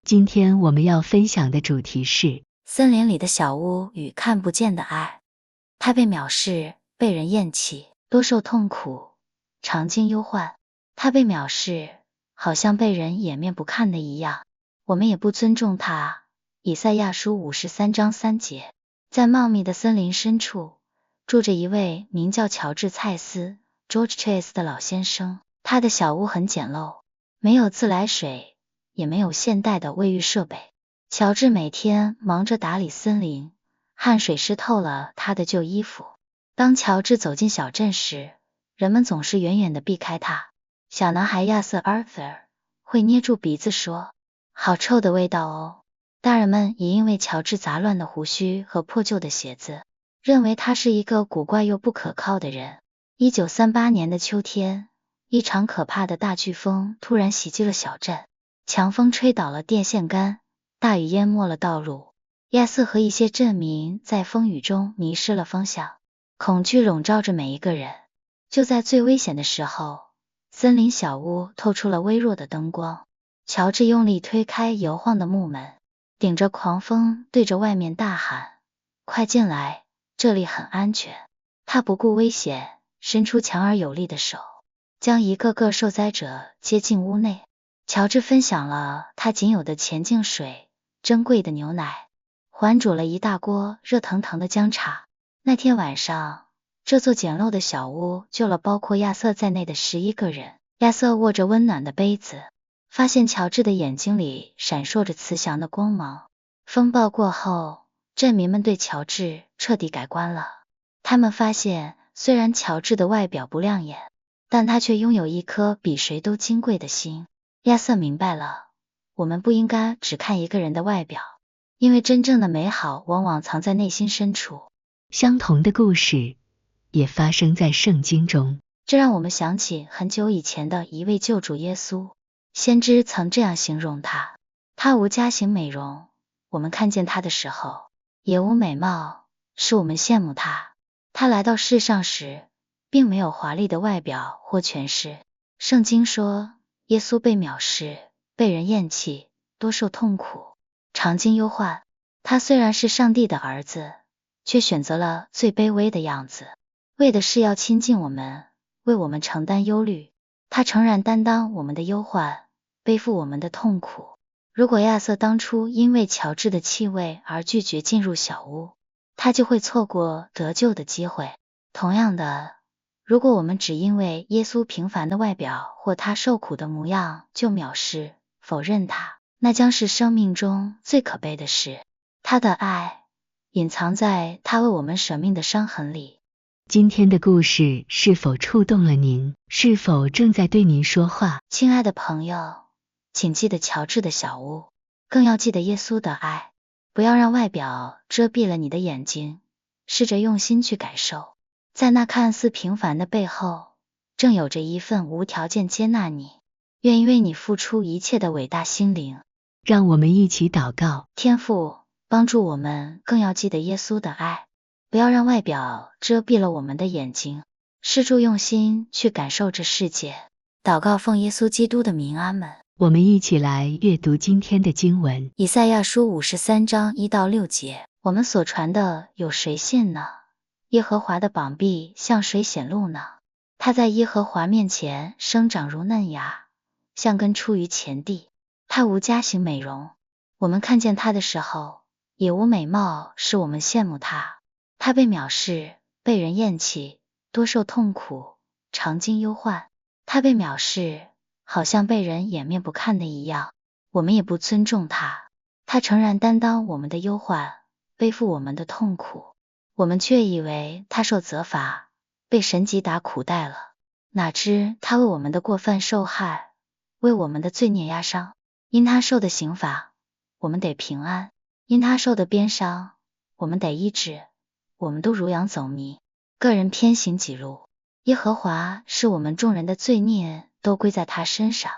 今天我们要分享的主题是森林里的小屋与看不见的爱。它被藐视，被人厌弃，多受痛苦，常经忧患。它被藐视，好像被人掩面不看的一样，我们也不尊重它。以赛亚书53章3节。在茂密的森林深处，住着一位名叫乔治·蔡斯 George Chase 的老先生。他的小屋很简陋，没有自来水，也没有现代的卫浴设备。乔治每天忙着打理森林，汗水湿透了他的旧衣服。当乔治走进小镇时，人们总是远远地避开他。小男孩亚瑟 Arthur 会捏住鼻子说：“好臭的味道哦。”大人们也因为乔治杂乱的胡须和破旧的鞋子，认为他是一个古怪又不可靠的人。1938年的秋天，一场可怕的大飓风突然袭击了小镇，强风吹倒了电线杆，大雨淹没了道路。亚瑟和一些镇民在风雨中迷失了方向，恐惧笼罩着每一个人。就在最危险的时候，森林小屋透出了微弱的灯光。乔治用力推开摇晃的木门，顶着狂风对着外面大喊：“快进来，这里很安全。”他不顾危险，伸出强而有力的手，将一个个受灾者接进屋内。乔治分享了他仅有的前净水、珍贵的牛奶，还煮了一大锅热腾腾的姜茶。那天晚上，这座简陋的小屋救了包括亚瑟在内的11个人。亚瑟握着温暖的杯子，发现乔治的眼睛里闪烁着慈祥的光芒。风暴过后，镇民们对乔治彻底改观了。他们发现，虽然乔治的外表不亮眼，但他却拥有一颗比谁都金贵的心。亚瑟明白了，我们不应该只看一个人的外表，因为真正的美好往往藏在内心深处。相同的故事也发生在圣经中，这让我们想起很久以前的一位救主耶稣。先知曾这样形容他：他无家型美容，我们看见他的时候也无美貌，使我们羡慕他。他来到世上时，并没有华丽的外表或权势。圣经说，耶稣被藐视，被人厌弃，多受痛苦，常经忧患。他虽然是上帝的儿子，却选择了最卑微的样子，为的是要亲近我们，为我们承担忧虑。他诚然担当我们的忧患，背负我们的痛苦。如果亚瑟当初因为乔治的气味而拒绝进入小屋，他就会错过得救的机会。同样的，如果我们只因为耶稣平凡的外表或他受苦的模样就藐视、否认他，那将是生命中最可悲的事。他的爱隐藏在他为我们舍命的伤痕里。今天的故事是否触动了您？是否正在对您说话？亲爱的朋友，请记得乔治的小屋，更要记得耶稣的爱。不要让外表遮蔽了你的眼睛，试着用心去感受，在那看似平凡的背后，正有着一份无条件接纳你，愿意为你付出一切的伟大心灵。让我们一起祷告。天父，帮助我们更要记得耶稣的爱，不要让外表遮蔽了我们的眼睛，试着用心去感受这世界。祷告奉耶稣基督的名，阿们。我们一起来阅读今天的经文。以赛亚书53章1到6节。我们所传的有谁信呢？耶和华的膀臂向谁显露呢？他在耶和华面前生长如嫩芽，像根出于前地。他无家型美容，我们看见他的时候也无美貌，使我们羡慕他。他被藐视，被人厌弃，多受痛苦，常经忧患。他被藐视，好像被人掩面不看的一样，我们也不尊重他。他诚然担当我们的忧患，背负我们的痛苦，我们却以为他受责罚，被神击打苦待了。哪知他为我们的过犯受害，为我们的罪孽压伤。因他受的刑罚，我们得平安；因他受的鞭伤，我们得医治。我们都如羊走迷，个人偏行己路。耶和华使我们众人的罪孽都归在他身上。